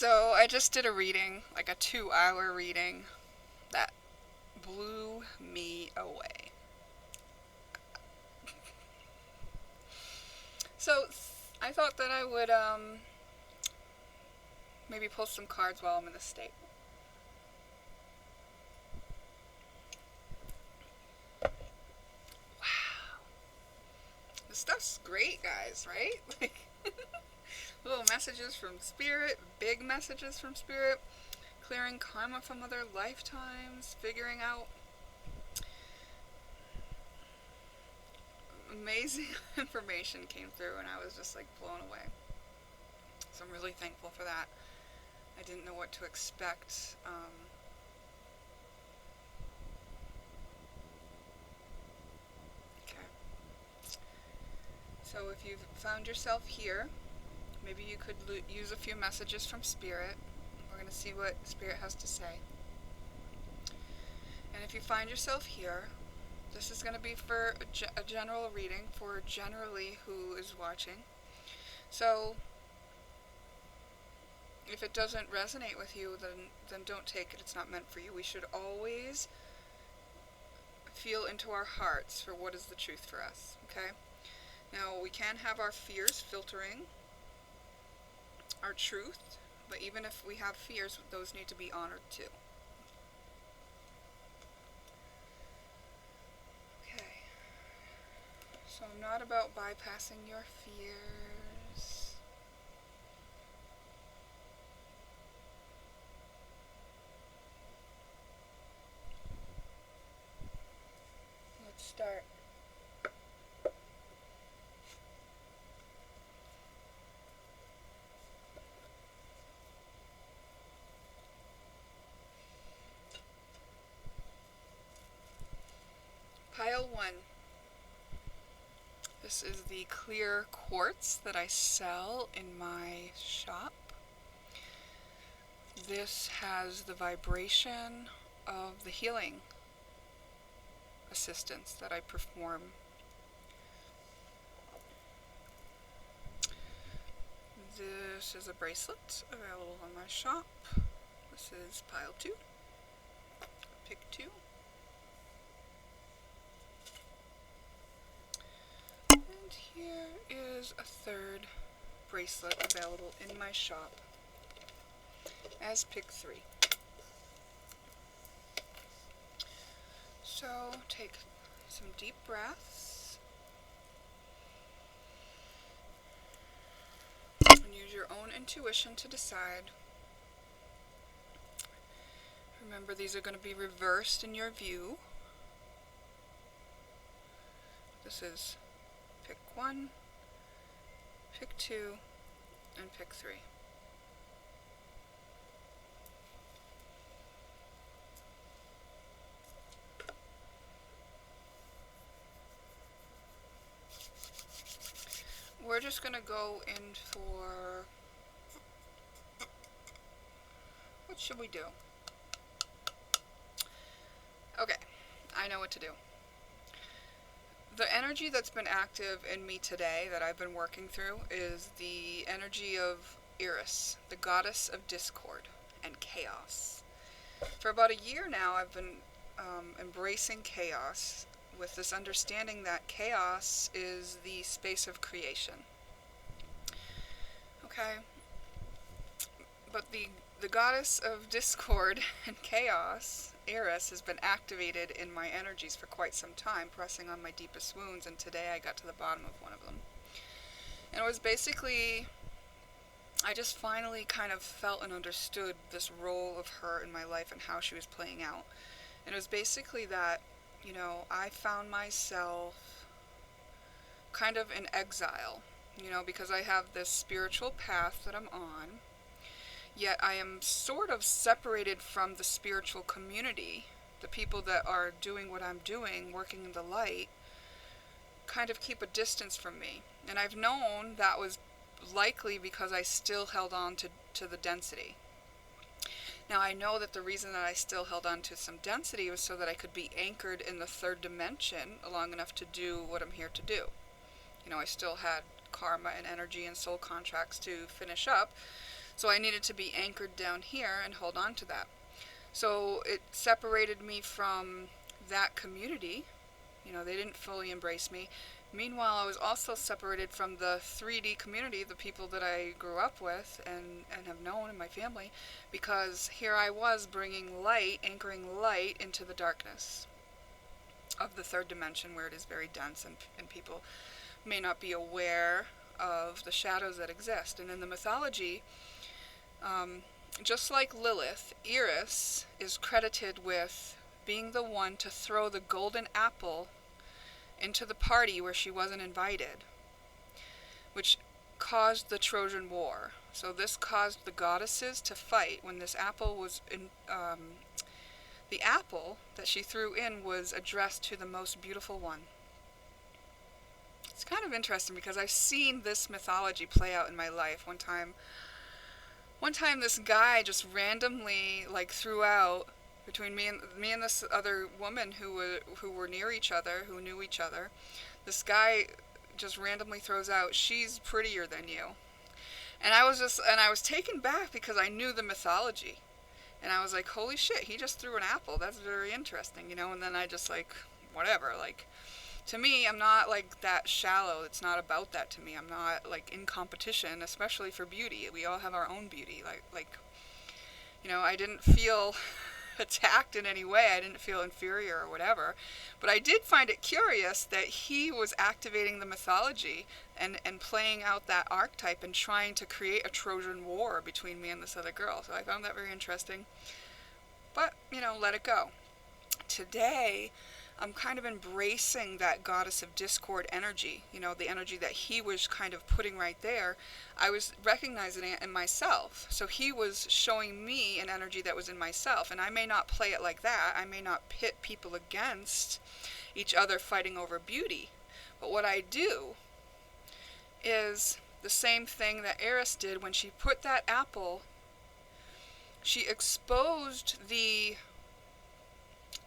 So I just did a reading, like a 2 hour reading, that blew me away. So I thought that I would maybe pull some cards while I'm in the state. Wow. This stuff's great, guys, right? Like little messages from spirit, big messages from spirit, clearing karma from other lifetimes, figuring out amazing information came through, and I was just like blown away. So I'm really thankful for that. I didn't know what to expect. Okay. So if you've found yourself here, maybe you could use a few messages from Spirit. We're going to see what Spirit has to say. And if you find yourself here, this is going to be for a general reading for generally who is watching. So if it doesn't resonate with you, then don't take it. It's not meant for you. We should always feel into our hearts for what is the truth for us, okay? Now, we can have our fears filtering our truth, but even if we have fears, those need to be honored too. Okay. So I'm not about bypassing your fears. Let's start. Pile 1. This is the clear quartz that I sell in my shop. This has the vibration of the healing assistance that I perform. This is a bracelet available in my shop. This is pile 2. Pick 2. And here is a third bracelet available in my shop as pick 3. So take some deep breaths and use your own intuition to decide. Remember, these are going to be reversed in your view. This is pick 1, pick 2, and pick 3. We're just going to go in for... what should we do? Okay, I know what to do. The energy that's been active in me today that I've been working through is the energy of Eris, the goddess of discord and chaos. For about a year now, I've been embracing chaos with this understanding that chaos is the space of creation. Okay? But the goddess of discord and chaos, Eris, has been activated in my energies for quite some time, pressing on my deepest wounds, and today I got to the bottom of one of them. And it was basically, I just finally kind of felt and understood this role of her in my life and how she was playing out. And it was basically that, I found myself kind of in exile, because I have this spiritual path that I'm on, yet I am sort of separated from the spiritual community. The people that are doing what I'm doing, working in the light, kind of keep a distance from me. And I've known that was likely because I still held on to the density. Now, I know that the reason that I still held on to some density was so that I could be anchored in the third dimension long enough to do what I'm here to do. I still had karma and energy and soul contracts to finish up. So I needed to be anchored down here and hold on to that. So it separated me from that community. They didn't fully embrace me. Meanwhile, I was also separated from the 3D community, the people that I grew up with and have known in my family, because here I was bringing light, anchoring light into the darkness of the third dimension, where it is very dense and people may not be aware of the shadows that exist. And in the mythology, just like Lilith, Eris is credited with being the one to throw the golden apple into the party where she wasn't invited, which caused the Trojan War. So this caused the goddesses to fight when this apple was in. The apple that she threw in was addressed to the most beautiful one. It's kind of interesting because I've seen this mythology play out in my life. One time this guy just randomly threw out between me and this other woman who were near each other, who knew each other. This guy just randomly throws out, "She's prettier than you." And I was taken back because I knew the mythology. And I was like, holy shit, he just threw an apple. That's very interesting, And then I just whatever. To me, I'm not that shallow. It's not about that to me. I'm not in competition, especially for beauty. We all have our own beauty. I didn't feel attacked in any way. I didn't feel inferior or whatever. But I did find it curious that he was activating the mythology and playing out that archetype and trying to create a Trojan War between me and this other girl. So I found that very interesting. But, let it go. Today, I'm kind of embracing that goddess of discord energy, the energy that he was kind of putting right there. I was recognizing it in myself. So he was showing me an energy that was in myself. And I may not play it like that. I may not pit people against each other fighting over beauty. But what I do is the same thing that Eris did when she put that apple. She exposed the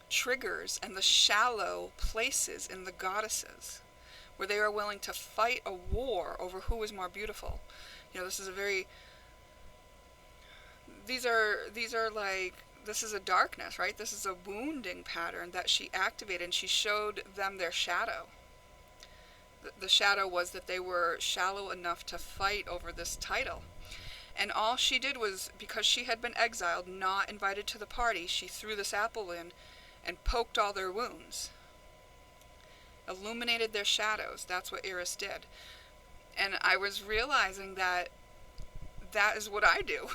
triggers and the shallow places in the goddesses where they are willing to fight a war over who is more beautiful. This is this is a darkness, right? This is a wounding pattern that she activated, and she showed them their shadow. The shadow was that they were shallow enough to fight over this title. And all she did was, because she had been exiled, not invited to the party, she threw this apple in and poked all their wounds, illuminated their shadows. That's what Eris did. And I was realizing that is what I do.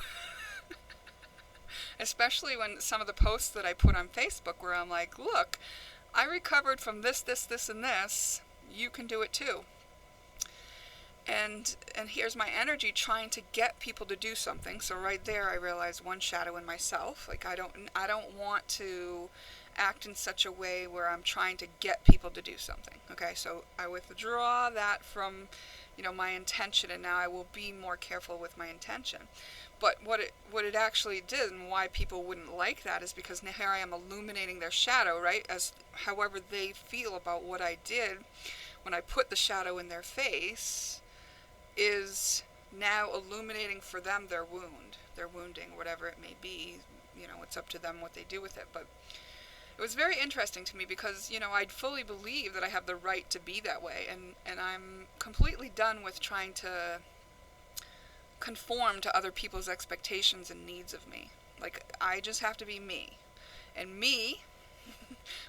Especially when some of the posts that I put on Facebook where I'm like, look, I recovered from this, and this. You can do it too. And here's my energy trying to get people to do something. So right there I realized one shadow in myself. I don't want to act in such a way where I'm trying to get people to do something. Okay, so I withdraw that from my intention, and now I will be more careful with my intention. But what it actually did, and why people wouldn't like that, is because now here I am illuminating their shadow, right? As however they feel about what I did when I put the shadow in their face is now illuminating for them their wounding, whatever it may be. It's up to them what they do with it. But it was very interesting to me because, I fully believe that I have the right to be that way. And I'm completely done with trying to conform to other people's expectations and needs of me. I just have to be me. And me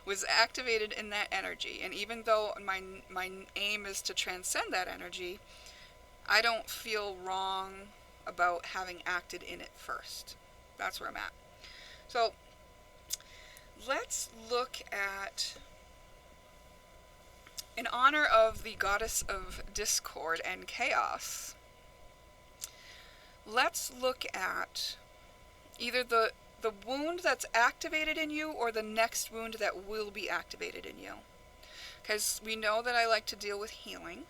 was activated in that energy. And even though my aim is to transcend that energy, I don't feel wrong about having acted in it first. That's where I'm at. So let's look at, in honor of the goddess of discord and chaos, let's look at either the wound that's activated in you or the next wound that will be activated in you. Because we know that I like to deal with healing.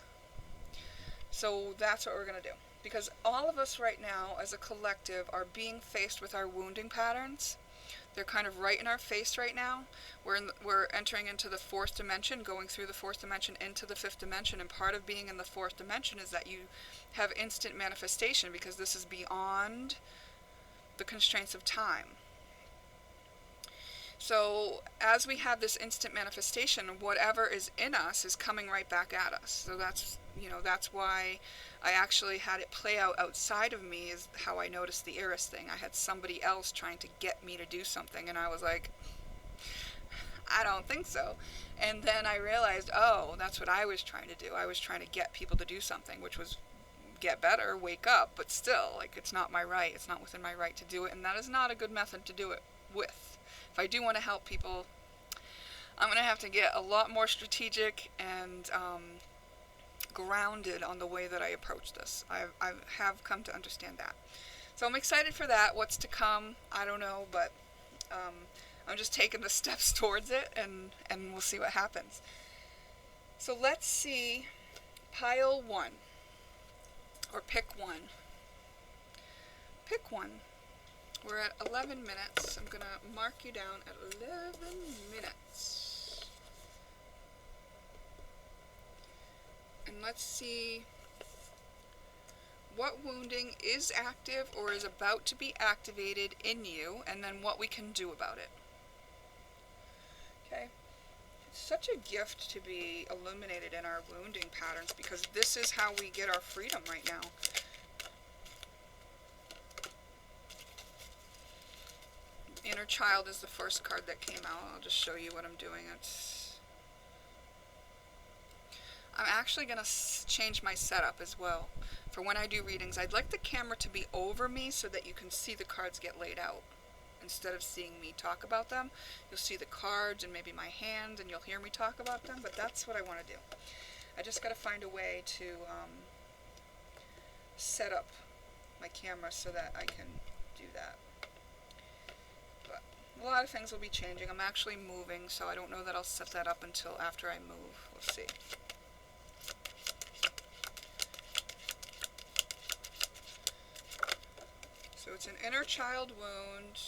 So that's what we're going to do. Because all of us right now as a collective are being faced with our wounding patterns They're kind of right in our face right now. We're entering into the fourth dimension, going through the fourth dimension into the fifth dimension, and part of being in the fourth dimension is that you have instant manifestation, because this is beyond the constraints of time. So as we have this instant manifestation, whatever is in us is coming right back at us. So that's why I actually had it play out outside of me, is how I noticed the Eris thing. I had somebody else trying to get me to do something, and I was like, I don't think so. And then I realized, oh, that's what I was trying to do. I was trying to get people to do something, which was get better, wake up, but still, like, it's not my right. It's not within my right to do it, and that is not a good method to do it with. If I do want to help people, I'm going to have to get a lot more strategic and grounded on the way that I approach this. I have come to understand that. So I'm excited for that. What's to come, I don't know, but I'm just taking the steps towards it, and we'll see what happens. So let's see pile 1, or pick 1. Pick 1. We're at 11 minutes. I'm going to mark you down at 11 minutes. And let's see what wounding is active or is about to be activated in you, and then what we can do about it. Okay? It's such a gift to be illuminated in our wounding patterns, because this is how we get our freedom right now. Inner Child is the first card that came out. I'll just show you what I'm doing. I'm actually going to change my setup as well. For when I do readings, I'd like the camera to be over me so that you can see the cards get laid out. Instead of seeing me talk about them, you'll see the cards and maybe my hand, and you'll hear me talk about them, but that's what I want to do. I just got to find a way to set up my camera so that I can do that. A lot of things will be changing. I'm actually moving, so I don't know that I'll set that up until after I move. We'll see. So it's an inner child wound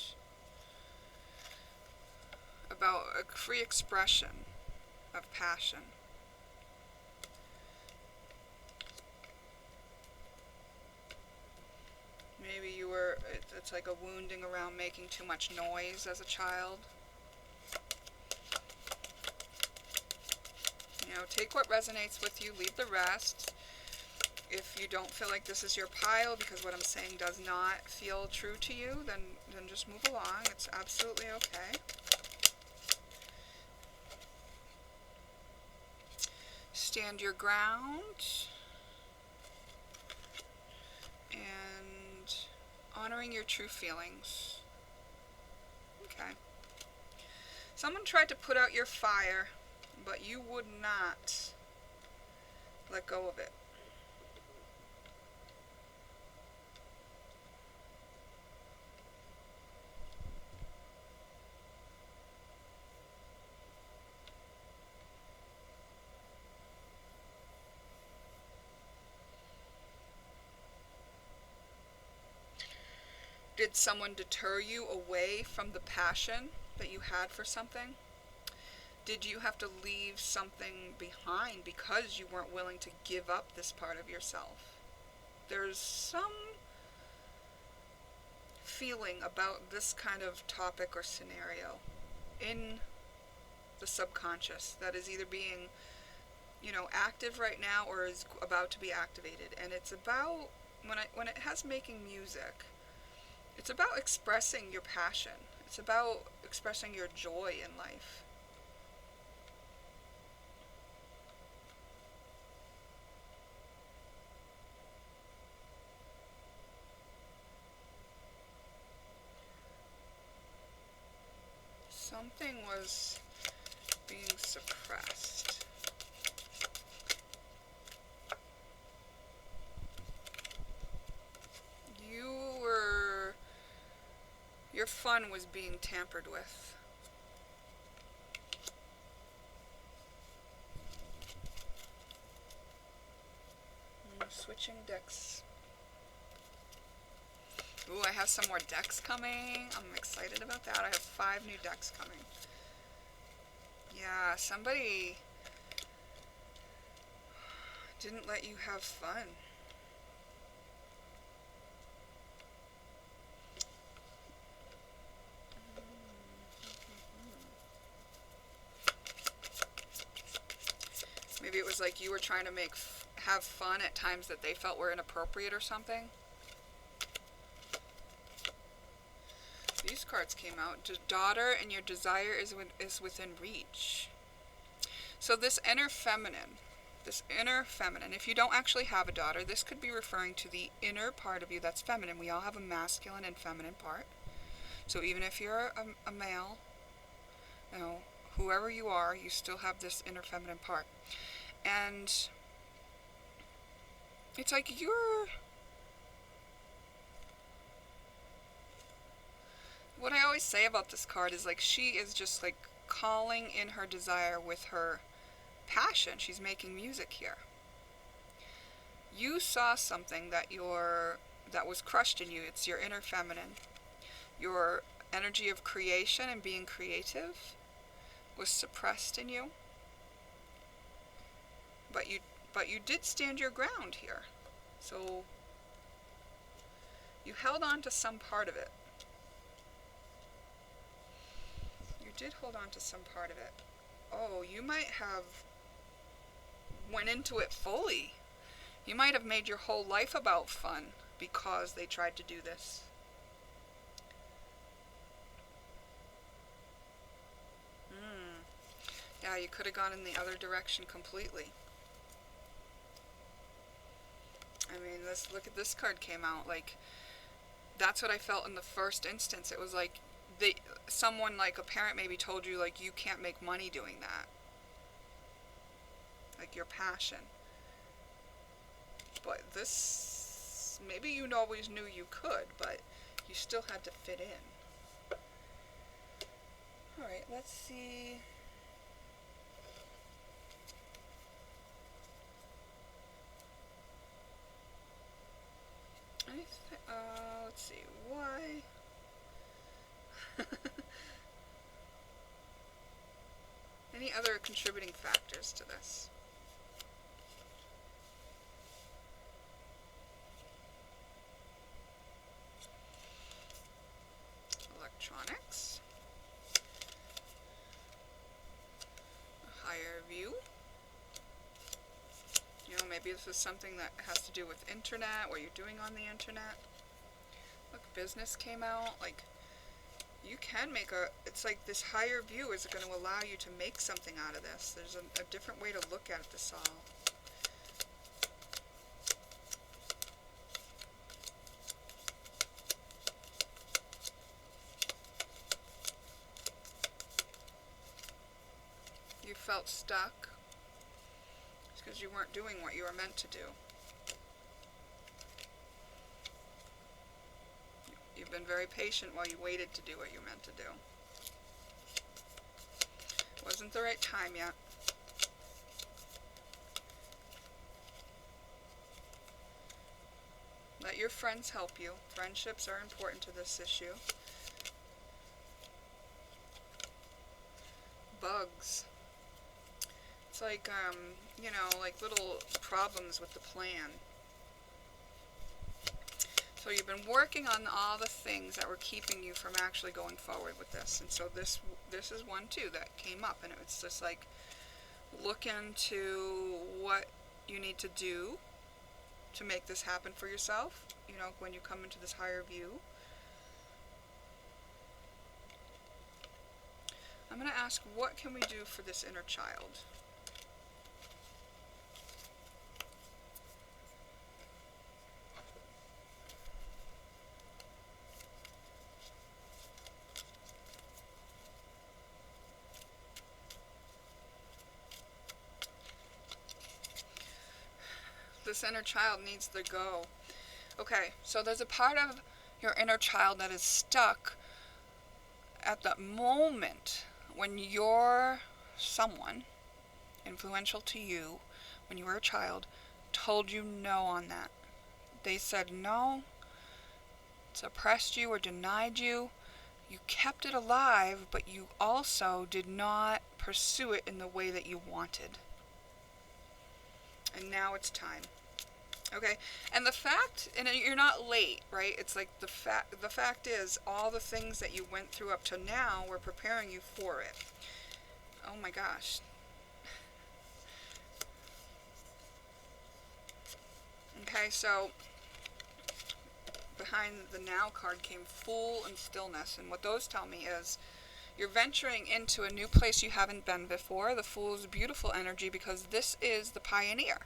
about a free expression of passion. Maybe you were, it's like a wounding around making too much noise as a child. You know, take what resonates with you, leave the rest. If you don't feel like this is your pile because what I'm saying does not feel true to you, then just move along. It's absolutely okay. Stand your ground. And honoring your true feelings. Okay. Someone tried to put out your fire, but you would not let go of it. Did someone deter you away from the passion that you had for something? Did you have to leave something behind because you weren't willing to give up this part of yourself? There's some feeling about this kind of topic or scenario in the subconscious that is either being, active right now or is about to be activated. And it's about, when it has making music, it's about expressing your passion. It's about expressing your joy in life. Something was being suppressed. Your fun was being tampered with. Switching decks. Ooh, I have some more decks coming. I'm excited about that. I have 5 new decks coming. Yeah, somebody didn't let you have fun. Maybe it was like you were trying to have fun at times that they felt were inappropriate or something. These cards came out. Daughter, and your desire is within reach. So this inner feminine, if you don't actually have a daughter, this could be referring to the inner part of you that's feminine. We all have a masculine and feminine part. So even if you're a male, you know, whoever you are, you still have this inner feminine part. And it's like what I always say about this card is like she is just like calling in her desire with her passion. She's making music here. You saw something that was crushed in you. It's your inner feminine. Your energy of creation and being creative was suppressed in you. But you did stand your ground here. So you held on to some part of it. You did hold on to some part of it. Oh, you might have went into it fully. You might have made your whole life about fun because they tried to do this. Yeah, you could have gone in the other direction completely. I mean, look at this card came out. Like, that's what I felt in the first instance. It was like someone, like a parent maybe told you, like, you can't make money doing that. Like your passion. But this, maybe you always knew you could, but you still had to fit in. Alright, let's see. Let's see, why? Any other contributing factors to this? Electronics. A higher view. You know, maybe this is something that has to do with internet, what you're doing on the internet. Look, business came out. Like, you can make it's like this higher view is going to allow you to make something out of this. There's a different way to look at this all. You felt stuck. It's because you weren't doing what you were meant to do. You've been very patient while you waited to do what you meant to do. Wasn't the right time yet. Let your friends help you. Friendships are important to this issue. Bugs. It's like, you know, like little problems with the plan. So you've been working on all the things that were keeping you from actually going forward with this. And so this is one too that came up, and it's just like, look into what you need to do to make this happen for yourself, you know, when you come into this higher view. I'm going to ask, what can we do for this inner child? This inner child needs to go. Okay, so there's a part of your inner child that is stuck at the moment when you're someone influential to you, when you were a child, told you no on that. They said, no, suppressed you or denied you. You kept it alive, but you also did not pursue it in the way that you wanted. And now it's time. Okay? And the fact, and you're not late, right? It's like the fact is, all the things that you went through up to now were preparing you for it. Oh my gosh. Okay, so behind the now card came Fool and Stillness, and what those tell me is you're venturing into a new place you haven't been before. The Fool is beautiful energy because this is the pioneer.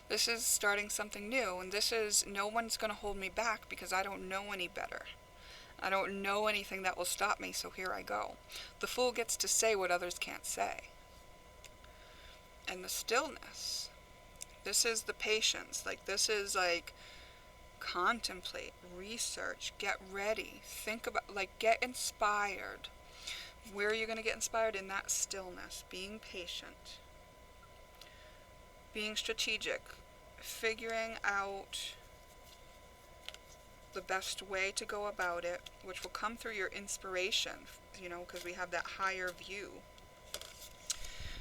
This is starting something new, and this is no one's going to hold me back because I don't know any better. I don't know anything that will stop me, so here I go. The Fool gets to say what others can't say. And the Stillness, this is the patience. Like, this is like contemplate, research, get ready, think about, like, get inspired. Where are you going to get inspired? In that stillness, being patient, being strategic, figuring out the best way to go about it, which will come through your inspiration, because we have that higher view.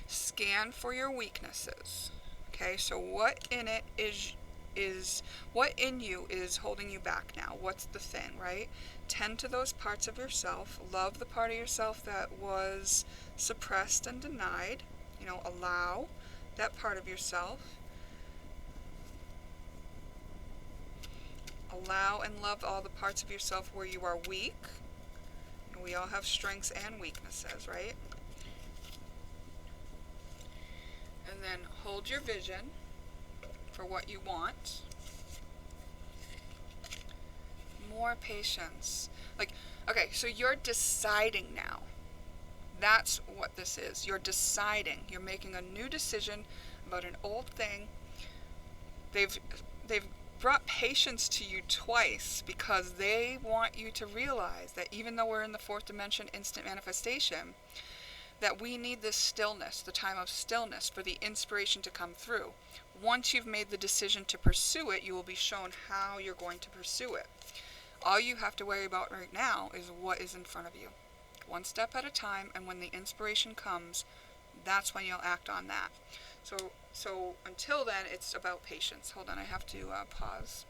Scan for your weaknesses. Okay, so what in it is what in you is holding you back now? What's the thing, right? Tend to those parts of yourself. Love the part of yourself that was suppressed and denied. Allow that part of yourself. Allow and love all the parts of yourself where you are weak. We all have strengths and weaknesses, right? And then hold your vision for what you want. More patience. Okay, so you're deciding now. That's what this is. You're deciding. You're making a new decision about an old thing. They've brought patience to you twice because they want you to realize that even though we're in the fourth dimension instant manifestation, that we need this stillness, the time of stillness, for the inspiration to come through. Once you've made the decision to pursue it, you will be shown how you're going to pursue it. All you have to worry about right now is what is in front of you. One step at a time, and when the inspiration comes, that's when you'll act on that. So until then, it's about patience. Hold on, I have to pause.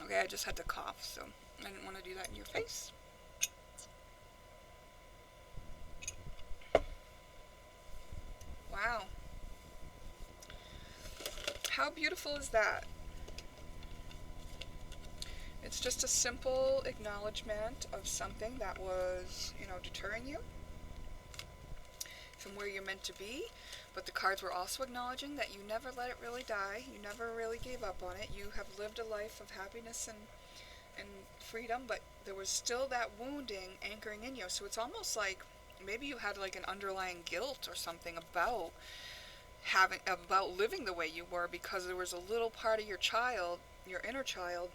Okay, I just had to cough, so I didn't want to do that in your face. Wow. How beautiful is that? It's just a simple acknowledgement of something that was, deterring you from where you're meant to be. But the cards were also acknowledging that you never let it really die. You never really gave up on it. You have lived a life of happiness and freedom, but there was still that wounding anchoring in you. So it's almost like maybe you had like an underlying guilt or something about living the way you were, because there was a little part of your child, your inner child,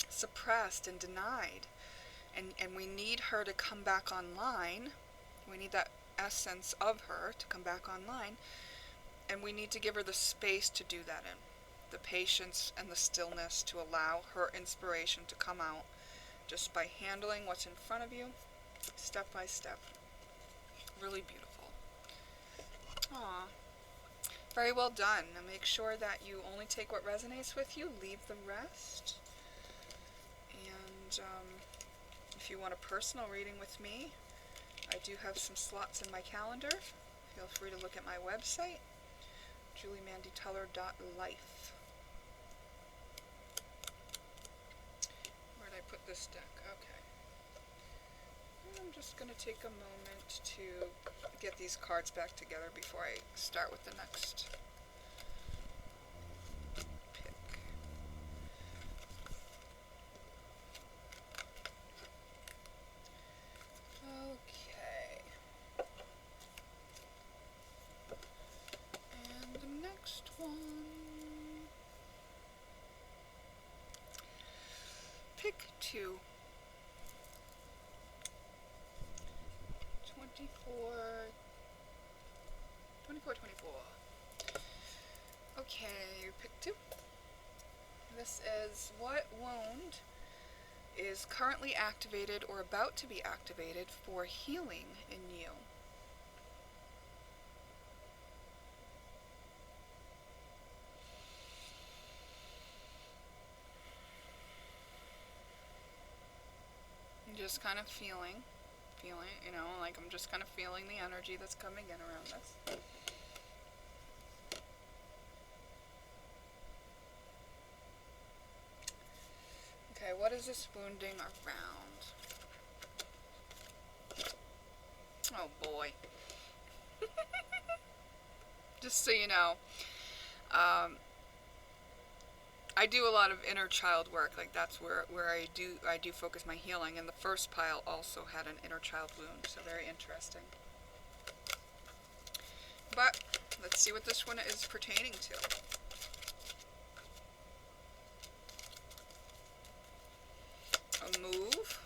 suppressed and denied. And we need her to come back online. We need that essence of her to come back online, and we need to give her the space to do that in, the patience and the stillness to allow her inspiration to come out just by handling what's in front of you, step by step. Really beautiful. Aww. Very well done. Now make sure that you only take what resonates with you, leave the rest. And if you want a personal reading with me, I do have some slots in my calendar. Feel free to look at my website, juliemandyteller.life. Where did I put this deck? Okay. I'm just going to take a moment to get these cards back together before I start with the next pick. Okay. And the next one. Pick 2. 24. Okay, you pick 2. This is, what wound is currently activated or about to be activated for healing in you? Just kind of feeling, like I'm just kind of feeling the energy that's coming in around this. Okay, what is this wounding around? Oh boy. Just so you know, I do a lot of inner child work. Like that's where I do focus my healing. And the first pile also had an inner child wound, so very interesting. But let's see what this one is pertaining to. A move.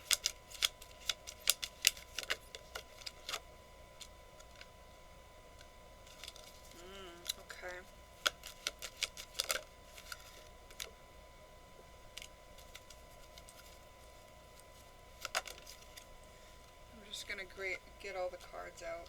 Okay. I'm just gonna get all the cards out.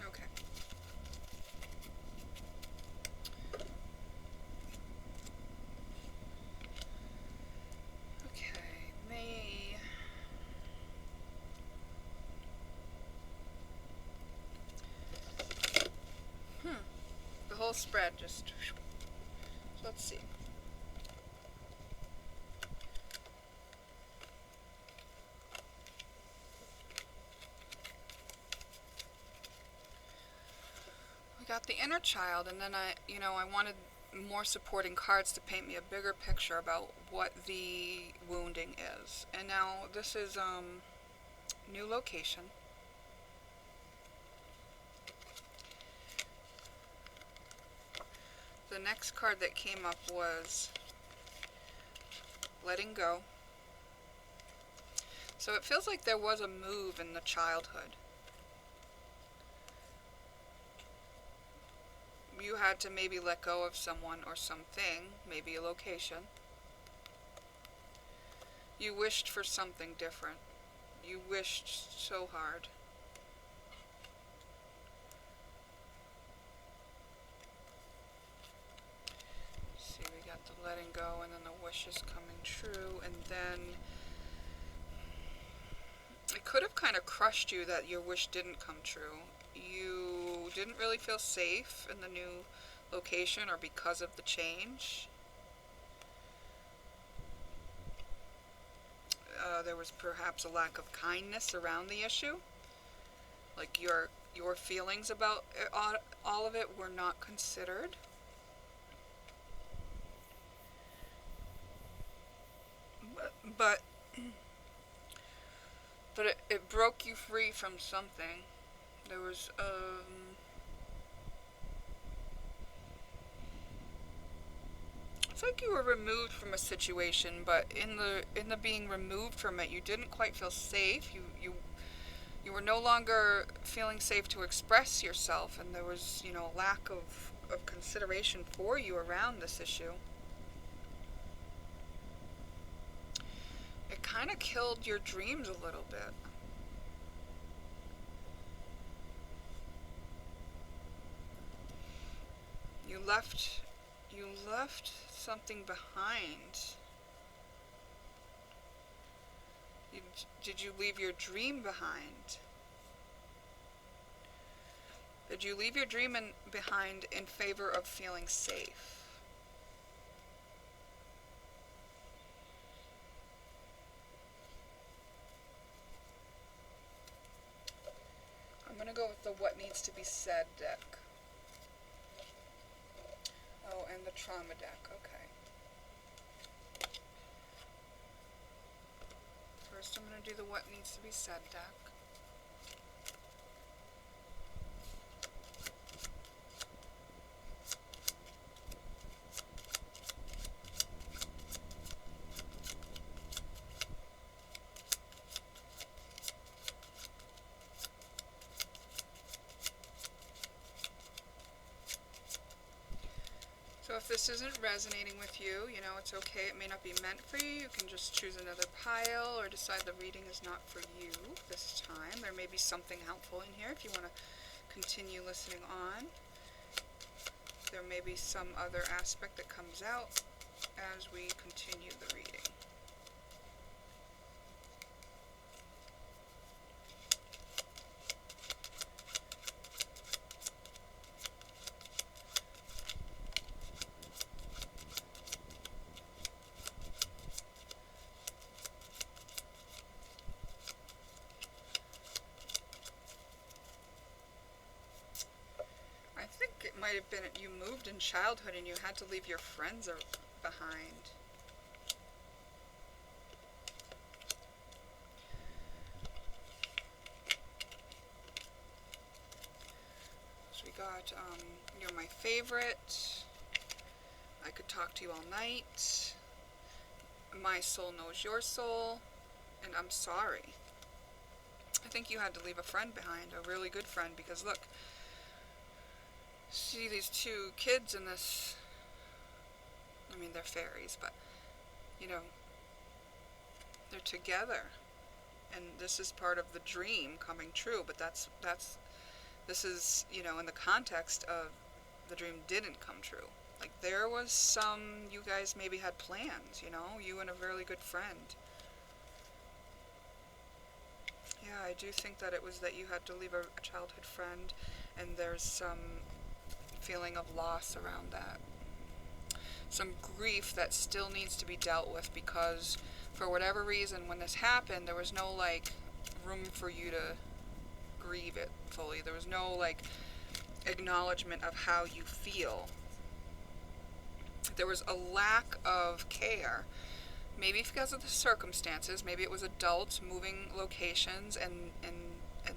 Okay. Okay, the whole spread just. So let's see. We got the inner child, and then I wanted more supporting cards to paint me a bigger picture about what the wounding is. And now this is new location. The next card that came up was letting go. So it feels like there was a move in the childhood. You had to maybe let go of someone or something, maybe a location. You wished for something different. You wished so hard. See, we got the letting go and then the wishes coming true, and then it could have kind of crushed you that your wish didn't come true. You didn't really feel safe in the new location or because of the change. There was perhaps a lack of kindness around the issue. Like your feelings about all of it were not considered. But it broke you free from something. There was it's like you were removed from a situation, but in the being removed from it, you didn't quite feel safe. You were no longer feeling safe to express yourself, and there was, a lack of consideration for you around this issue. It kind of killed your dreams a little bit. You left something behind. Did you leave your dream behind? Did you leave your dream behind in favor of feeling safe? going to go with the What Needs to Be Said deck. Oh, and the Trauma deck, okay. First I'm going to do the What Needs to Be Said deck. So if this isn't resonating with you, you know, it's okay. It may not be meant for you. You can just choose another pile or decide the reading is not for you this time. There may be something helpful in here if you want to continue listening on. There may be some other aspect that comes out as we continue the reading. I think it might have been you moved in childhood and you had to leave your friends behind. So we got, you're my favorite, I could talk to you all night, my soul knows your soul, and I'm sorry. I think you had to leave a friend behind, a really good friend, because look, see these two kids in this, I mean they're fairies, but you know, they're together, and this is part of the dream coming true, but this is, you know, in the context of the dream didn't come true. Like there was you guys maybe had plans, you know, you and a really good friend. Yeah, I do think that it was that you had to leave a childhood friend, and there's some feeling of loss around that. Some grief that still needs to be dealt with because for whatever reason when this happened there was no like room for you to grieve it fully. There was no like acknowledgement of how you feel. There was a lack of care. Maybe because of the circumstances, maybe it was adults moving locations and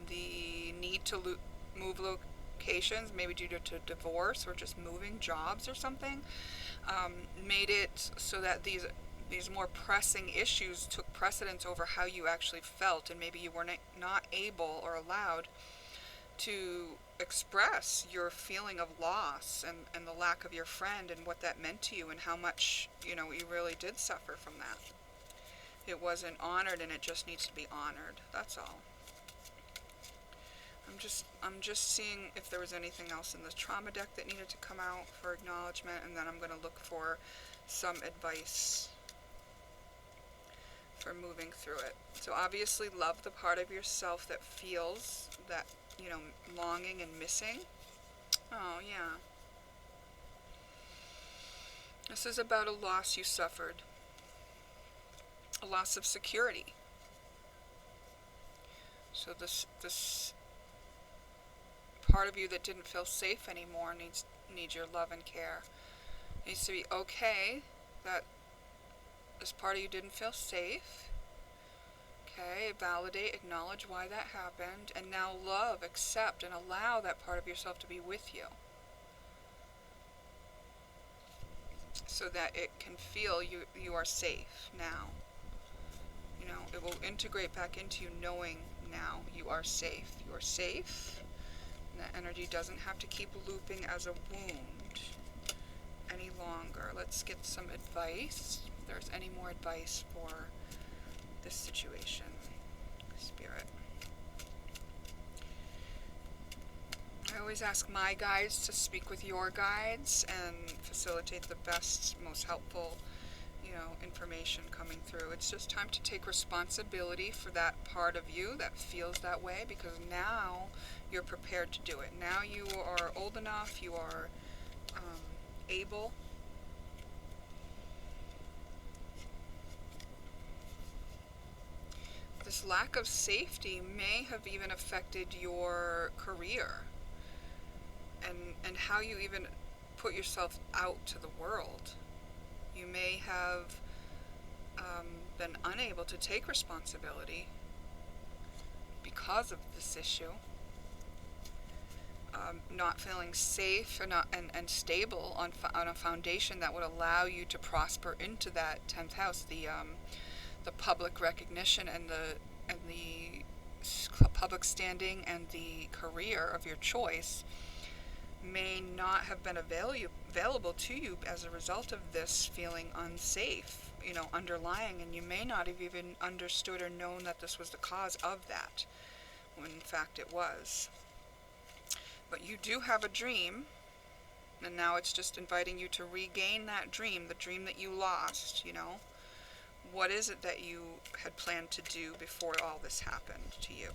the need to move locations, maybe due to divorce or just moving jobs or something, made it so that these more pressing issues took precedence over how you actually felt, and maybe you were not able or allowed to express your feeling of loss and the lack of your friend and what that meant to you and how much, you know, you really did suffer from that. It wasn't honored, and it just needs to be honored. That's all. I'm just seeing if there was anything else in the trauma deck that needed to come out for acknowledgement, and then I'm going to look for some advice for moving through it. So obviously love the part of yourself that feels that, you know, longing and missing. Oh, yeah. This is about a loss you suffered. A loss of security. So this part of you that didn't feel safe anymore needs your love and care. It needs to be okay that this part of you didn't feel safe. Okay, validate, acknowledge why that happened, and now love, accept, and allow that part of yourself to be with you. So that it can feel you are safe now. You know, it will integrate back into you knowing now you are safe. You are safe. And that energy doesn't have to keep looping as a wound any longer. Let's get some advice. If there's any more advice for this situation. Spirit. I always ask my guides to speak with your guides and facilitate the best, most helpful, you know, information coming through. It's just time to take responsibility for that part of you that feels that way, because now you're prepared to do it. Now you are old enough, you are able. The this lack of safety may have even affected your career and how you even put yourself out to the world. You may have been unable to take responsibility because of this issue. Not feeling safe and stable on a foundation that would allow you to prosper into that 10th house, the public recognition and the public standing and the career of your choice may not have been available to you as a result of this feeling unsafe, underlying, and you may not have even understood or known that this was the cause of that, when in fact it was. But you do have a dream, and now it's just inviting you to regain that dream, the dream that you lost, What is it that you had planned to do before all this happened to you?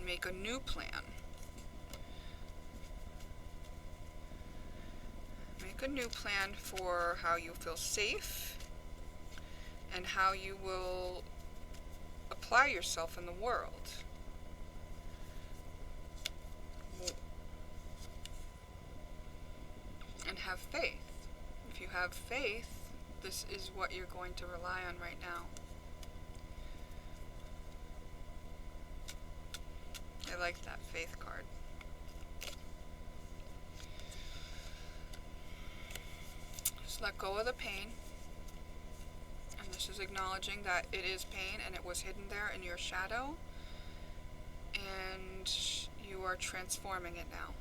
Make a new plan. Make a new plan for how you feel safe and how you will apply yourself in the world. And have faith. If you have faith, this is what you're going to rely on right now. I like that faith card. Just let go of the pain. And this is acknowledging that it is pain and it was hidden there in your shadow. And you are transforming it now.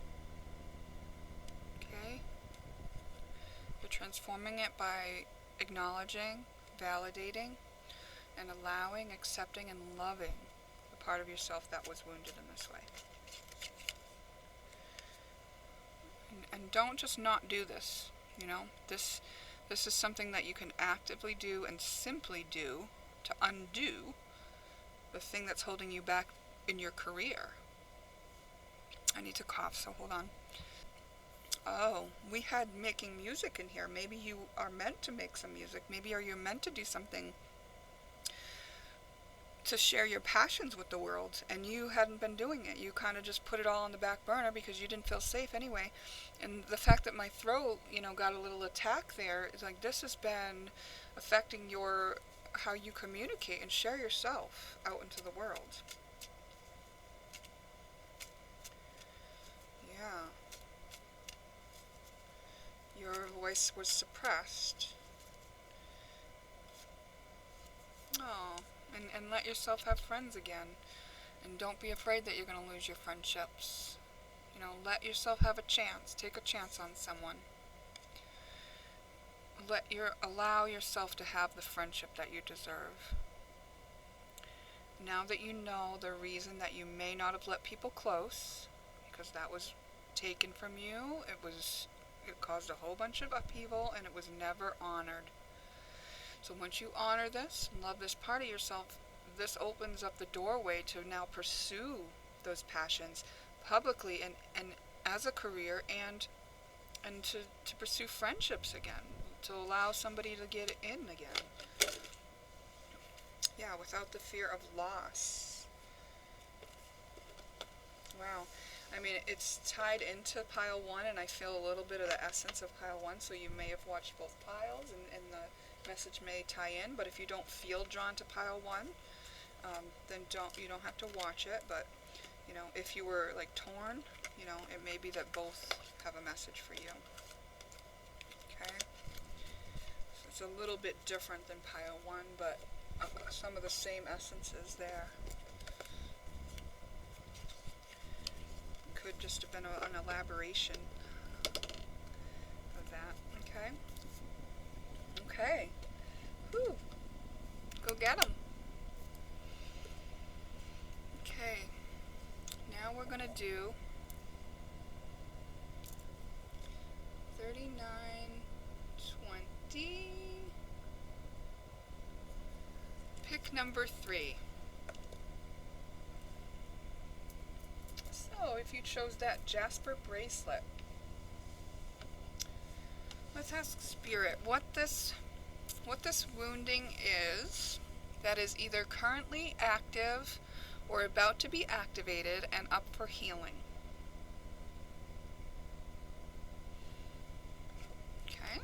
Okay? You're transforming it by acknowledging, validating, and allowing, accepting, and loving the part of yourself that was wounded in this way. And don't just not do this, This is something that you can actively do and simply do to undo the thing that's holding you back in your career. I need to cough, so hold on. Oh, we had making music in here. Maybe you are meant to make some music. Maybe you're meant to do something to share your passions with the world, and you hadn't been doing it. You kind of just put it all on the back burner because you didn't feel safe anyway. And the fact that my throat, got a little attack there is like, this has been affecting how you communicate and share yourself out into the world. Yeah. Your voice was suppressed. Oh. And let yourself have friends again. And don't be afraid that you're going to lose your friendships. Let yourself have a chance. Take a chance on someone. Allow yourself to have the friendship that you deserve. Now that you know the reason that you may not have let people close, because that was taken from you, it caused a whole bunch of upheaval, and it was never honored. So once you honor this and love this part of yourself, this opens up the doorway to now pursue those passions publicly and as a career and to pursue friendships again, to allow somebody to get in again. Yeah, without the fear of loss. Wow. I mean, it's tied into pile 1, and I feel a little bit of the essence of pile 1, so you may have watched both piles, and the message may tie in, but if you don't feel drawn to pile 1, then you don't have to watch it, but, if you were, torn, it may be that both have a message for you. Okay? So it's a little bit different than pile 1, but some of the same essences there. Could just have been an elaboration of that. Okay? Okay. Whew. Go get 'em. Okay. Now we're going to do 3920. Pick number 3. So, if you chose that Jasper bracelet, let's ask Spirit what this what this wounding is that is either currently active or about to be activated and up for healing. Okay.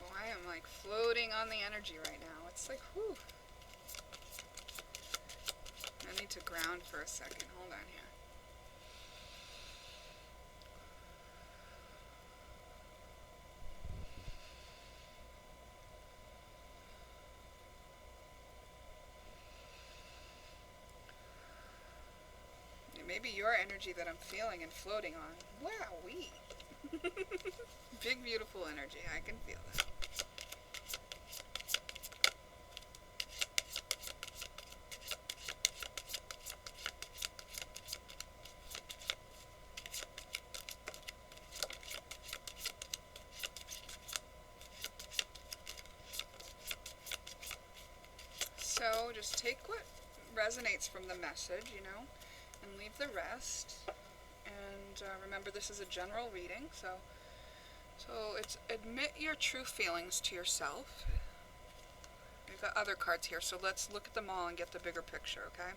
Well, I am like floating on the energy right now. It's like, whew. I need to ground for a second. Hold on here. It may be your energy that I'm feeling and floating on. Wowee. Big, beautiful energy. I can feel that. So just take what resonates from the message, and leave the rest. And remember, this is a general reading, so it's admit your true feelings to yourself. We've got other cards here, so let's look at them all and get the bigger picture, okay?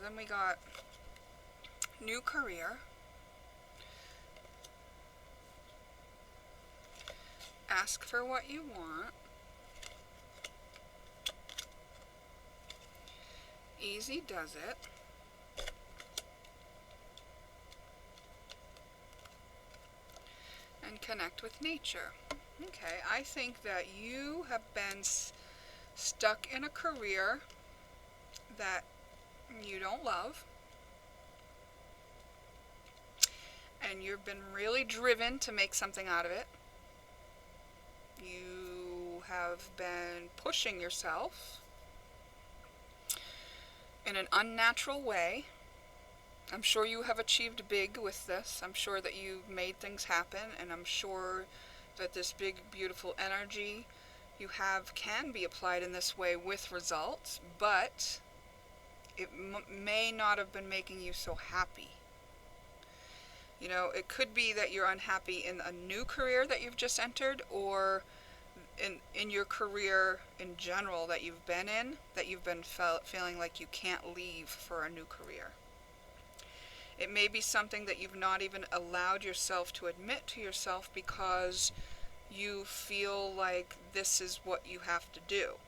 Then we got new career, ask for what you want, easy does it, and connect with nature. Okay, I think that you have been stuck in a career that you don't love, and you've been really driven to make something out of it. You have been pushing yourself in an unnatural way. I'm sure you have achieved big with this. I'm sure that you've made things happen, and I'm sure that this big, beautiful energy you have can be applied in this way with results, but it may not have been making you so happy. It could be that you're unhappy in a new career that you've just entered, or in your career in general that you've been in, that you've been feeling like you can't leave for a new career. It may be something that you've not even allowed yourself to admit to yourself because you feel like this is what you have to do.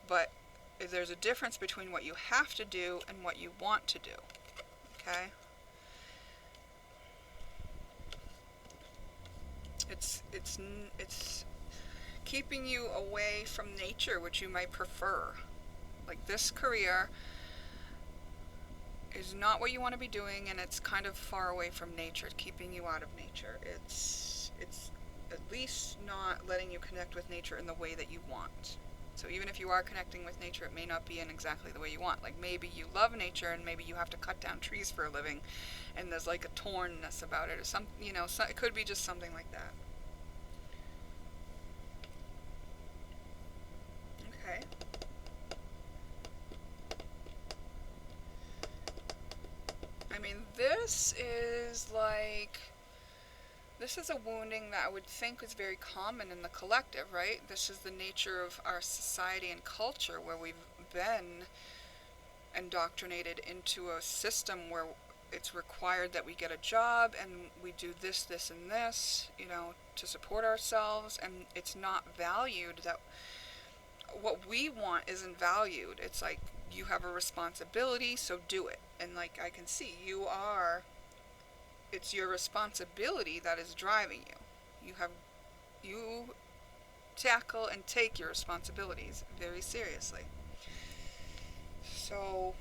But there's a difference between what you have to do and what you want to do. Okay? It's keeping you away from nature, which you might prefer. Like, this career is not what you want to be doing, and it's kind of far away from nature. It's keeping you out of nature. It's at least not letting you connect with nature in the way that you want. So even if you are connecting with nature, it may not be in exactly the way you want. Like, maybe you love nature and maybe you have to cut down trees for a living and there's like a tornness about it, or some, it could be just something like that. Okay. I mean, this is a wounding that I would think is very common in the collective, right? This is the nature of our society and culture, where we've been indoctrinated into a system where it's required that we get a job and we do this, this, and this, to support ourselves, and it's not valued. That what we want isn't valued. It's like, you have a responsibility, so do it. And like, I can see it's your responsibility that is driving you. You tackle and take your responsibilities very seriously. So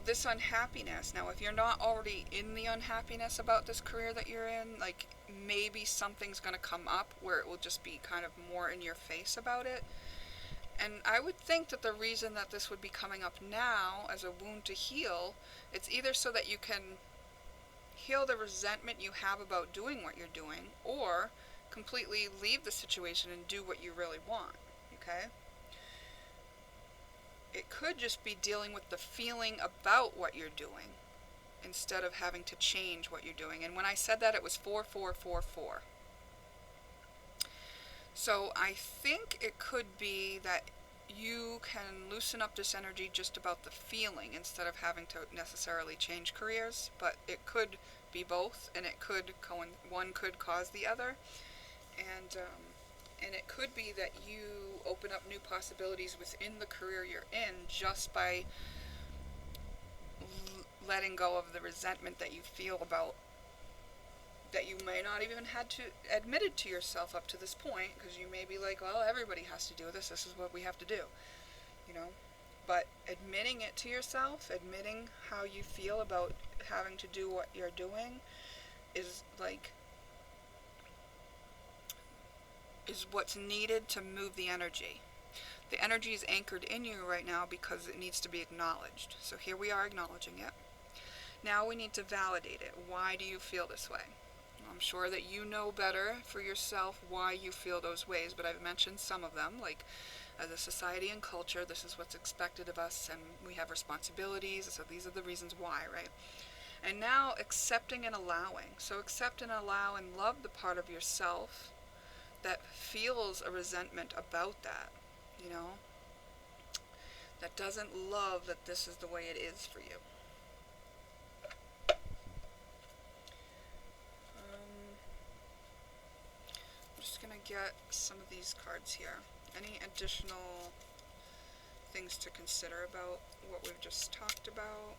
this unhappiness, now if you're not already in the unhappiness about this career that you're in, like, maybe something's going to come up where it will just be kind of more in your face about it. And I would think that the reason that this would be coming up now as a wound to heal, it's either so that you can heal the resentment you have about doing what you're doing, or completely leave the situation and do what you really want, okay? it could just be dealing with the feeling about what you're doing instead of having to change what you're doing. And when I said that, it was 4444. So I think it could be that you can loosen up this energy just about the feeling instead of having to necessarily change careers, but it could be both, and it could one could cause the other, and it could be that you open up new possibilities within the career you're in just by letting go of the resentment that you feel about that you may not even had to admit it to yourself up to this point, because you may be like, well, everybody has to do this, this is what we have to do, you know. But admitting it to yourself, admitting how you feel about having to do what you're doing is what's needed to move the energy. The energy is anchored in you right now because it needs to be acknowledged. So here we are acknowledging it. Now we need to validate it. Why do you feel this way? I'm sure that you know better for yourself why you feel those ways, but I've mentioned some of them, like as a society and culture, this is what's expected of us, and we have responsibilities, so these are the reasons why, right? And now accepting and allowing. So accept and allow and love the part of yourself that feels a resentment about that, you know, that doesn't love that this is the way it is for you. I'm just going to get some of these cards here. Any additional things to consider about what we've just talked about?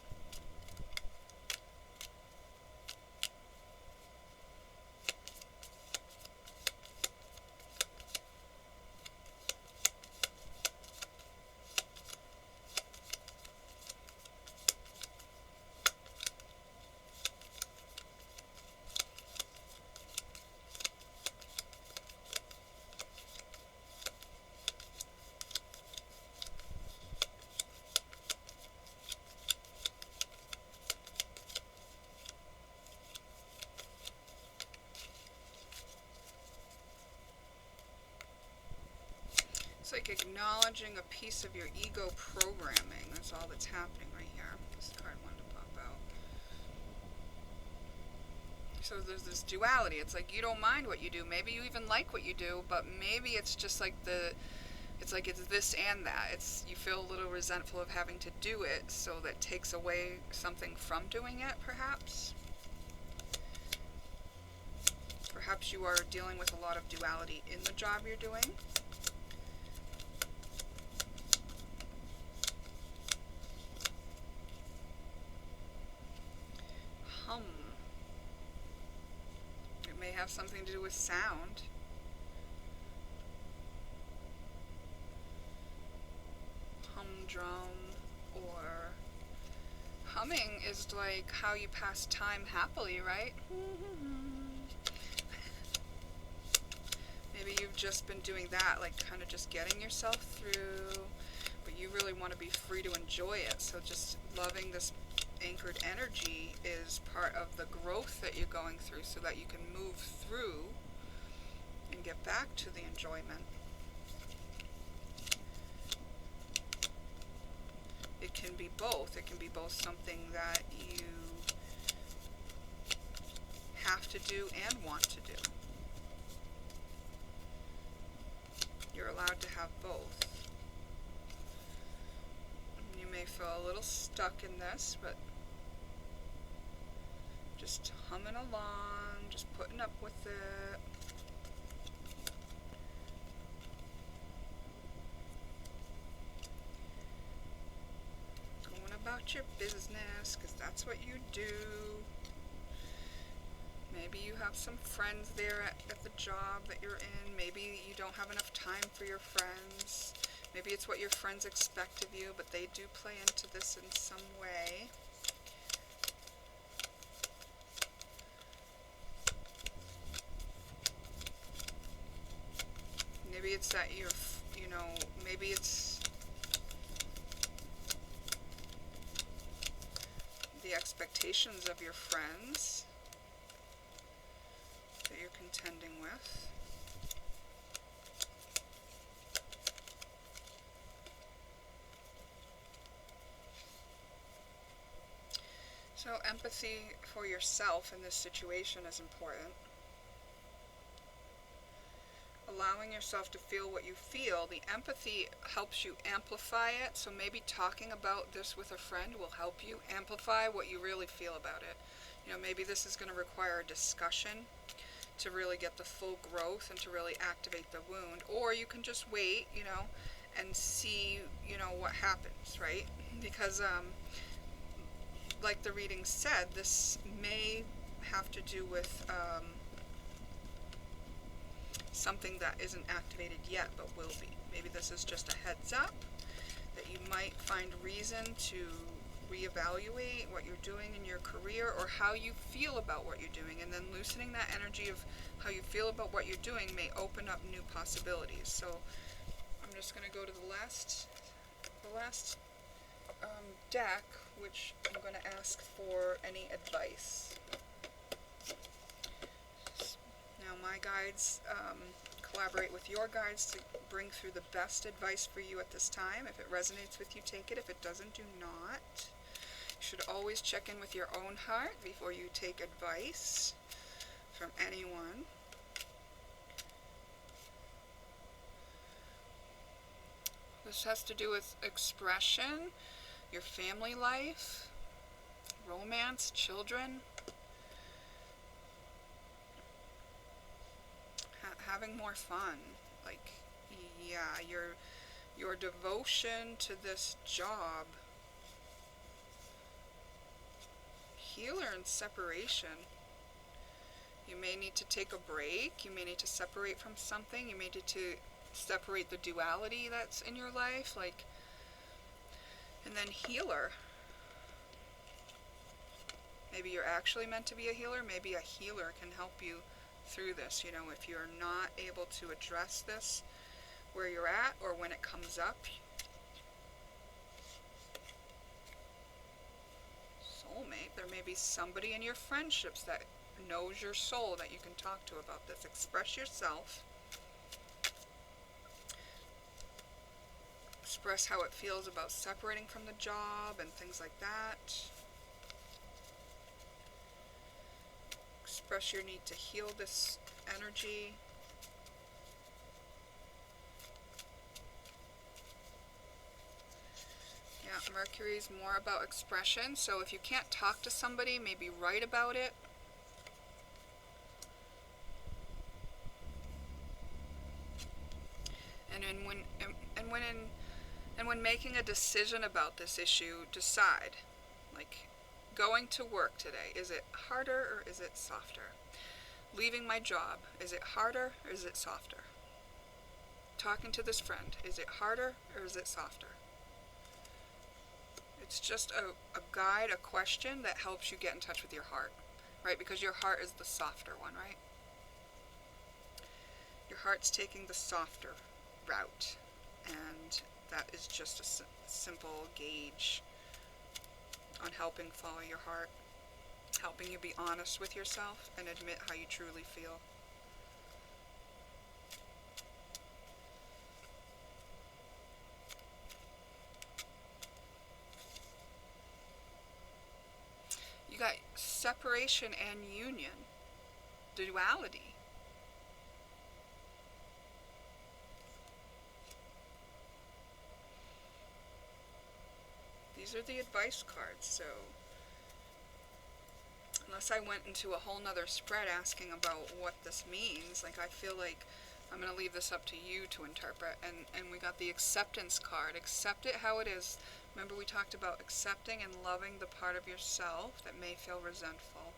It's like acknowledging a piece of your ego programming. That's all that's happening right here. This card wanted to pop out. So there's this duality. It's like you don't mind what you do. Maybe you even like what you do, but maybe it's just like it's this and that. It's you feel a little resentful of having to do it, so that takes away something from doing it, perhaps. Perhaps you are dealing with a lot of duality in the job you're doing. It may have something to do with sound. Humdrum, or humming is like how you pass time happily, right? Maybe you've just been doing that, like kind of just getting yourself through, but you really want to be free to enjoy it. So just loving this anchored energy is part of the growth that you're going through, so that you can move through and get back to the enjoyment. It can be both. It can be both something that you have to do and want to do. You're allowed to have both. You may feel a little stuck in this, but just humming along, just putting up with it. Going about your business, because that's what you do. Maybe you have some friends there at the job that you're in. Maybe you don't have enough time for your friends. Maybe it's what your friends expect of you, but they do play into this in some way. Maybe it's that maybe it's the expectations of your friends that you're contending with. So empathy for yourself in this situation is important. Allowing yourself to feel what you feel. The empathy helps you amplify it, so maybe talking about this with a friend will help you amplify what you really feel about it. Maybe this is going to require a discussion to really get the full growth and to really activate the wound. Or you can just wait, and see, what happens, right? Because, like the reading said, this may have to do with something that isn't activated yet but will be. Maybe this is just a heads up that you might find reason to reevaluate what you're doing in your career or how you feel about what you're doing, and then loosening that energy of how you feel about what you're doing may open up new possibilities. So I'm just going to go to the last deck, which I'm going to ask for any advice. Now my guides collaborate with your guides to bring through the best advice for you at this time. If it resonates with you, take it. If it doesn't, do not. You should always check in with your own heart before you take advice from anyone. This has to do with expression, your family life, romance, children, having more fun. Like, yeah, your devotion to this job. Healer and separation. You may need to take a break. You may need to separate from something. You may need to separate the duality that's in your life. And then healer. Maybe you're actually meant to be a healer. Maybe a healer can help you through this. If you're not able to address this where you're at or when it comes up. Soulmate. There may be somebody in your friendships that knows your soul that you can talk to about this. Express yourself. Express how it feels about separating from the job and things like that. Express your need to heal this energy. Yeah, Mercury's more about expression, so if you can't talk to somebody, maybe write about it. And when making a decision about this issue, decide. Like, going to work today, is it harder or is it softer? Leaving my job, is it harder or is it softer? Talking to this friend, is it harder or is it softer? It's just a guide, a question that helps you get in touch with your heart, right? Because your heart is the softer one, right? Your heart's taking the softer route, and that is just a simple gauge on helping follow your heart, helping you be honest with yourself and admit how you truly feel. You got separation and union, duality. These are the advice cards, so unless I went into a whole nother spread asking about what this means, I feel like I'm going to leave this up to you to interpret. And we got the acceptance card. Accept it how it is. Remember we talked about accepting and loving the part of yourself that may feel resentful.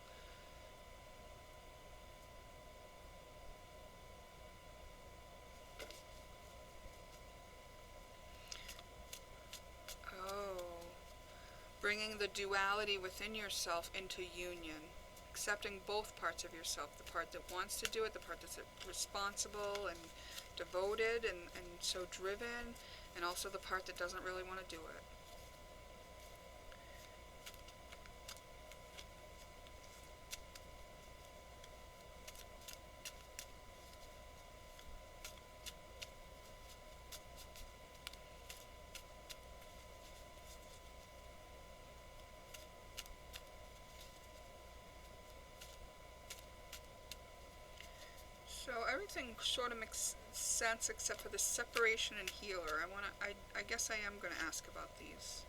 Bringing the duality within yourself into union. Accepting both parts of yourself. The part that wants to do it, the part that's responsible and devoted and so driven, and also the part that doesn't really want to do it. everything sort of makes sense except for the separation and healer. I guess I am going to ask about these.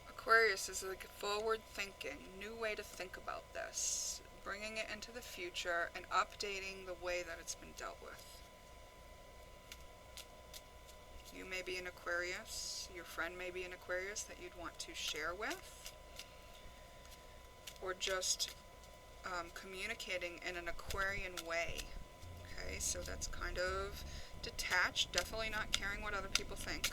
Aquarius is like forward thinking, new way to think about this, bringing it into the future and updating the way that it's been dealt with. You may be an Aquarius, your friend may be an Aquarius that you'd want to share with, or just communicating in an Aquarian way. Okay, so that's kind of detached, definitely not caring what other people think.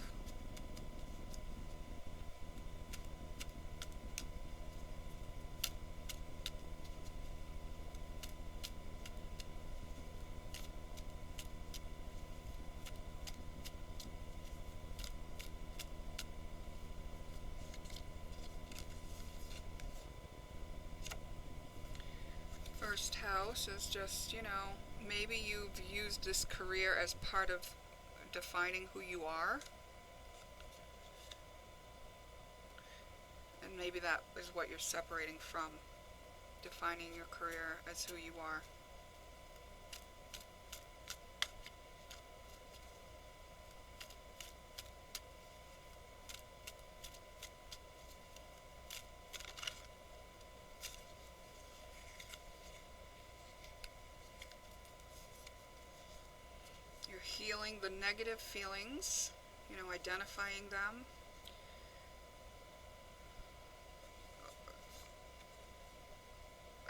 First house is just, maybe you've used this career as part of defining who you are. And maybe that is what you're separating from, defining your career as who you are. You're healing the negative feelings, identifying them.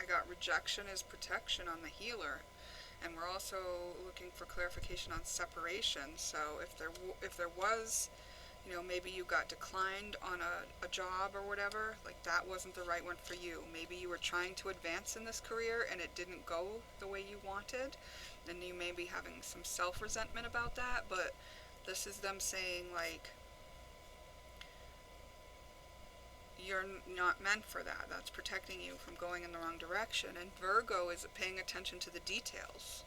I got rejection as protection on the healer, and we're also looking for clarification on separation. So if there was, maybe you got declined on a job or whatever, like that wasn't the right one for you. Maybe you were trying to advance in this career and it didn't go the way you wanted, and you may be having some self-resentment about that, but this is them saying, like, you're not meant for that. That's protecting you from going in the wrong direction. And Virgo is paying attention to the details.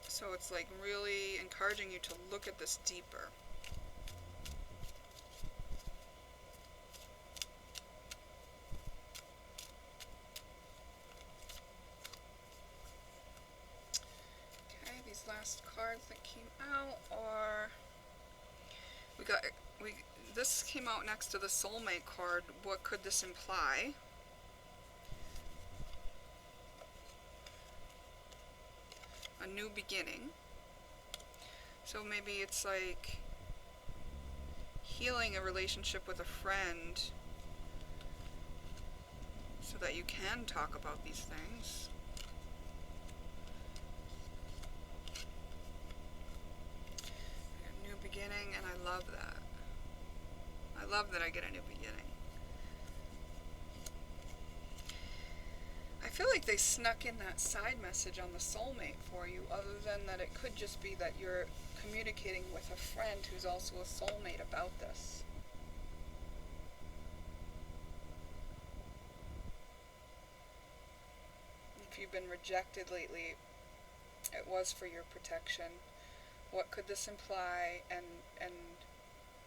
So it's like really encouraging you to look at this deeper. These last cards that came out are, this came out next to the soulmate card. What could this imply? A new beginning. So maybe it's like healing a relationship with a friend so that you can talk about these things. Beginning, and I love that. I love that I get a new beginning. I feel like they snuck in that side message on the soulmate for you, other than that it could just be that you're communicating with a friend who's also a soulmate about this. If you've been rejected lately, it was for your protection. What could this imply, and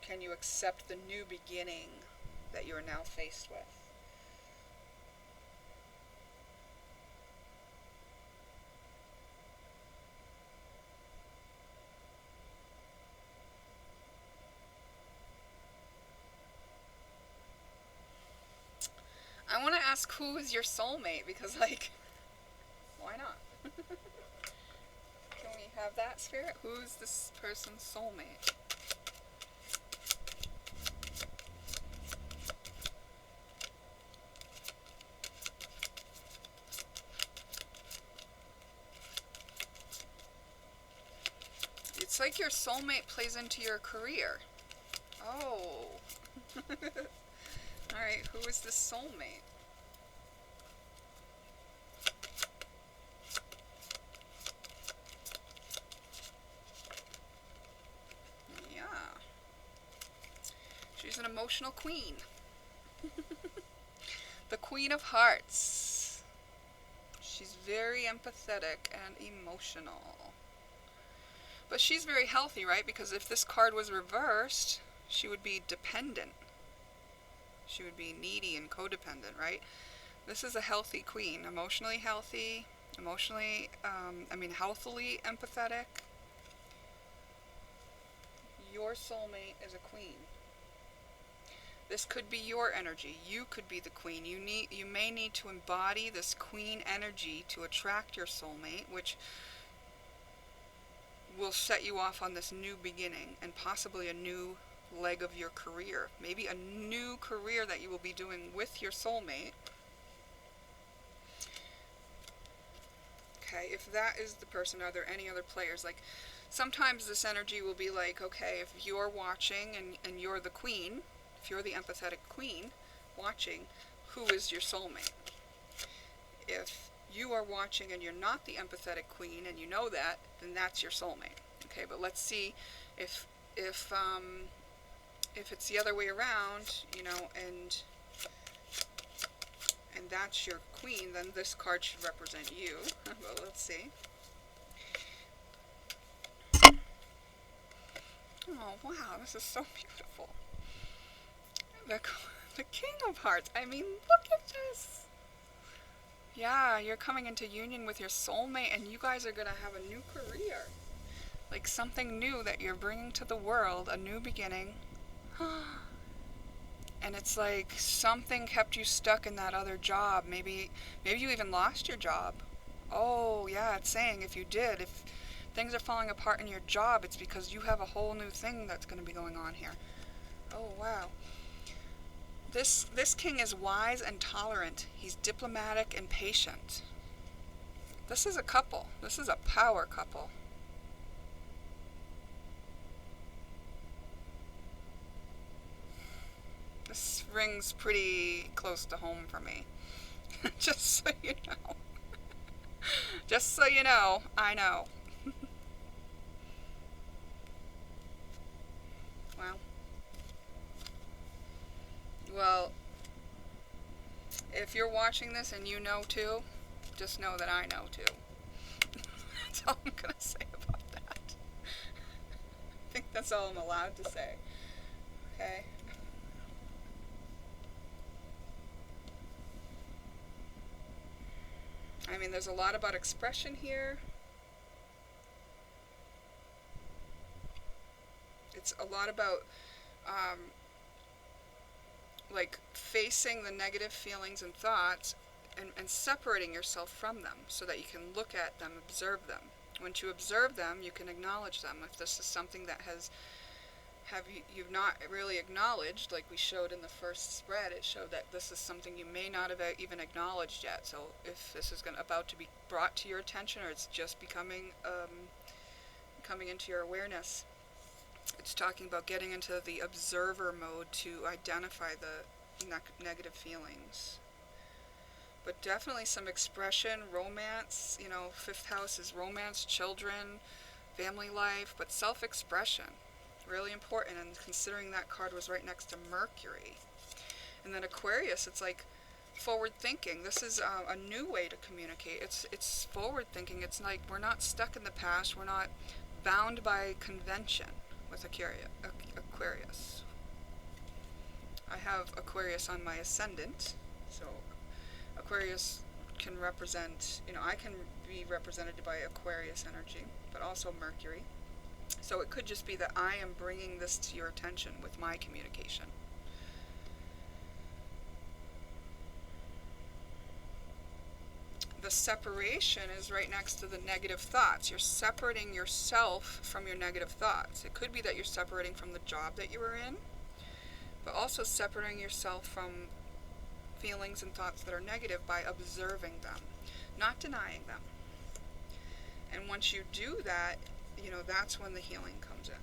can you accept the new beginning that you are now faced with? I want to ask, who is your soulmate? Because, like, why not? Can we have that, Spirit? Who's this person's soulmate? It's like your soulmate plays into your career. Oh. Alright, who is this soulmate? Yeah. She's an emotional queen. The Queen of Hearts. She's very empathetic and emotional. But she's very healthy, right? Because if this card was reversed, she would be dependent. She would be needy and codependent, right? This is a healthy queen, emotionally healthy, healthily empathetic. Your soulmate is a queen. This could be your energy. You could be the queen. You may need to embody this queen energy to attract your soulmate, which will set you off on this new beginning and possibly a new leg of your career. Maybe a new career that you will be doing with your soulmate. Okay, if that is the person, are there any other players? Like, sometimes this energy will be like, okay, if you're watching and you're the queen, if you're the empathetic queen watching, who is your soulmate? If you are watching and you're not the empathetic queen and you know that, then that's your soulmate. Okay, but let's see if it's the other way around, and that's your queen, then this card should represent you. Well, let's see. Oh, wow, this is so beautiful. The King of Hearts. I mean, look at this. Yeah, you're coming into union with your soulmate, and you guys are going to have a new career. Like something new that you're bringing to the world, a new beginning. And it's like something kept you stuck in that other job. Maybe you even lost your job. Oh, yeah, it's saying if you did, if things are falling apart in your job, it's because you have a whole new thing that's going to be going on here. Oh, wow. This king is wise and tolerant. He's diplomatic and patient. This is a couple. This is a power couple. This rings pretty close to home for me. Just so you know. Just so you know, I know. Wow. Well, if you're watching this and you know too, just know that I know too. That's all I'm going to say about that. I think that's all I'm allowed to say. Okay? I mean, there's a lot about expression here. It's a lot about, like, facing the negative feelings and thoughts and separating yourself from them so that you can look at them, observe them. Once you observe them, you can acknowledge them. If this is something that you've not really acknowledged, like we showed in the first spread, it showed that this is something you may not have even acknowledged yet. So if this is about to be brought to your attention, or it's just coming into your awareness, it's talking about getting into the observer mode to identify the negative feelings. But definitely some expression, romance, fifth house is romance, children, family life, but self-expression. Really important, and considering that card was right next to Mercury. And then Aquarius, it's like forward thinking. This is a new way to communicate. It's forward thinking. It's like we're not stuck in the past. We're not bound by convention with Aquarius. I have Aquarius on my ascendant, so Aquarius can represent, I can be represented by Aquarius energy, but also Mercury. So it could just be that I am bringing this to your attention with my communication. The separation is right next to the negative thoughts. You're separating yourself from your negative thoughts. It could be that you're separating from the job that you were in, but also separating yourself from feelings and thoughts that are negative by observing them, not denying them. And once you do that, that's when the healing comes in.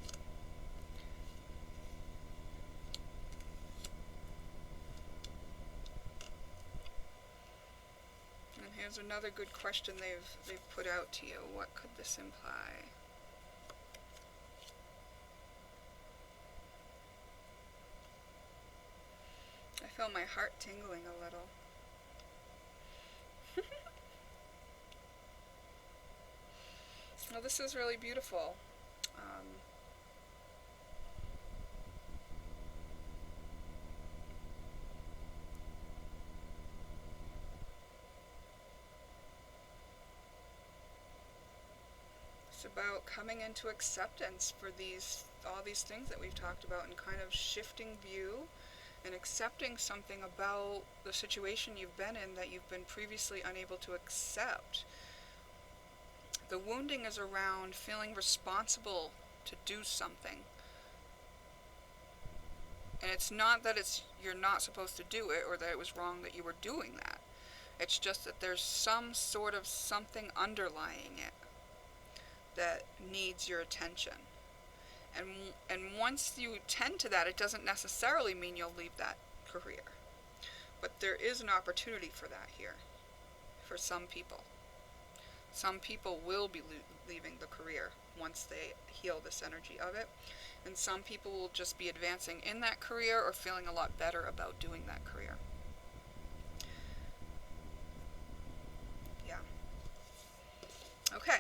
And here's another good question they've put out to you. What could this imply? I feel my heart tingling a little. Well, this is really beautiful. about coming into acceptance for all these things that we've talked about, and kind of shifting view and accepting something about the situation you've been in that you've been previously unable to accept. The wounding is around feeling responsible to do something. And it's not that you're not supposed to do it, or that it was wrong that you were doing that. It's just that there's some sort of something underlying it that needs your attention. And once you tend to that, it doesn't necessarily mean you'll leave that career. But there is an opportunity for that here, for some people. Some people will be leaving the career once they heal this energy of it. And some people will just be advancing in that career or feeling a lot better about doing that career. Yeah. Okay.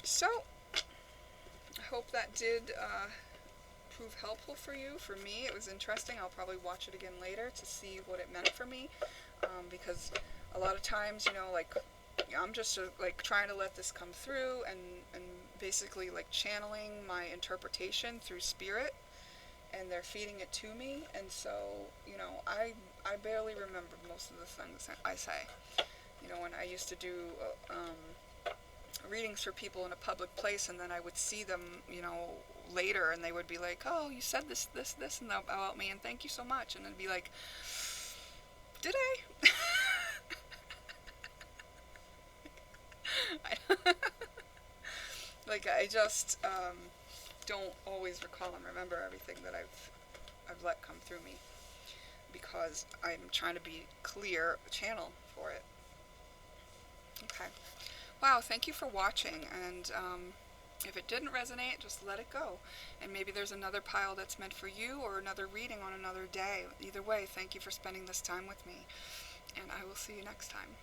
So, I hope that did prove helpful for you. For me, it was interesting. I'll probably watch it again later to see what it meant for me. Because a lot of times, like, I'm just like trying to let this come through and basically like channeling my interpretation through spirit, and they're feeding it to me. And so, I barely remember most of the things I say. When I used to do readings for people in a public place, and then I would see them, later, and they would be like, "Oh, you said this, and about me, and thank you so much." And I'd be like, "Did I?" Like, I just don't always recall and remember everything that I've let come through me, because I'm trying to be clear channel for it. Okay. Wow, thank you for watching, and if it didn't resonate, just let it go. And maybe there's another pile that's meant for you, or another reading on another day. Either way, thank you for spending this time with me, and I will see you next time.